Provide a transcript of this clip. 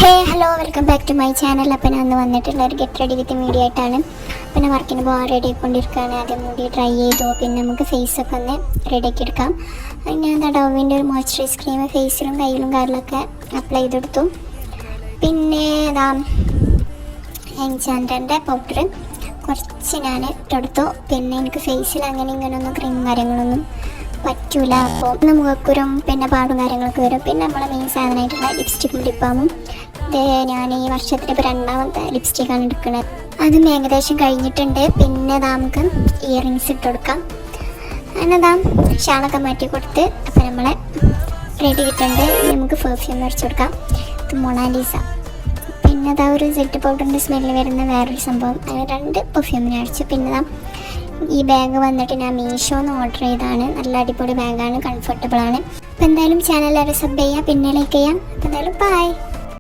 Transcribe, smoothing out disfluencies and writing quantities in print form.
Hello welcome back to my channel. അപ്പം ഞാൻ വന്നിട്ടുള്ള ഒരു ഗെറ്റ് റെഡി വിത്ത് വീഡിയോ ആയിട്ടാണ്. പിന്നെ വർക്കിന് പോകാൻ റെഡി ആയിക്കൊണ്ടിരിക്കുകയാണ്. ആദ്യം മുടി ട്രൈ ചെയ്തു, പിന്നെ നമുക്ക് ഫേസൊക്കെ ഒന്ന് റെഡിയാക്കി എടുക്കാം. ഞാൻ എന്താ ഡോവിൻ്റെ ഒരു മോയ്സ്ചറൈസ് ക്രീം ഫേസിലും കയ്യിലും കാലിലൊക്കെ അപ്ലൈ ചെയ്തെടുത്തു. പിന്നെ ഇതാ എൻചാൻഡറിൻ്റെ പൗഡർ കുറച്ച് ഞാൻ ഇട്ടെടുത്തു. പിന്നെ എനിക്ക് ഫേസിൽ അങ്ങനെ ഇങ്ങനെയൊന്നും ക്രീമും കാര്യങ്ങളൊന്നും പറ്റൂല. അപ്പോൾ മുഖക്കുരും പിന്നെ പാടും കാര്യങ്ങളൊക്കെ വരും. പിന്നെ നമ്മളെ മെയിൻ സാധനമായിട്ടുള്ള ലിപ്സ്റ്റിക്കും ലിപ് ബാമും. ഇത് ഞാൻ ഈ വർഷത്തിൽ ഇപ്പോൾ 2ാമത്തെ ലിപ്സ്റ്റിക്കാണ് എടുക്കുന്നത്. അതും ഏകദേശം കഴിഞ്ഞിട്ടുണ്ട്. പിന്നെ നമുക്ക് ഇയറിങ്സ് ഇട്ട് കൊടുക്കാം. അങ്ങനെ ഷാളൊക്കെ മാറ്റി കൊടുത്ത് അപ്പോൾ നമ്മളെ റെഡി കിട്ടുന്നുണ്ട്. നമുക്ക് പെർഫ്യൂം അടിച്ചു കൊടുക്കാം. ഇത് മൊണാലിസ. പിന്നെ ഒരു ജെറ്റ് പൗഡറിൻ്റെ സ്മെല്ല് വരുന്ന വേറൊരു സംഭവം. അങ്ങനെ 2 പെർഫ്യൂമിനെ അടിച്ചു. പിന്നെ ഈ ബാഗ് വന്നിട്ട് ഞാൻ മീഷോന്ന് ഓർഡർ ചെയ്തതാണ്. നല്ല അടിപൊളി ബാഗാണ്, കംഫർട്ടബിളാണ്. അപ്പോൾ എന്തായാലും ചാനൽ എല്ലാവരും സബ് ചെയ്യുക, പിന്നെ ലൈക്ക് ചെയ്യാം. അപ്പോൾ എന്തായാലും ബൈ.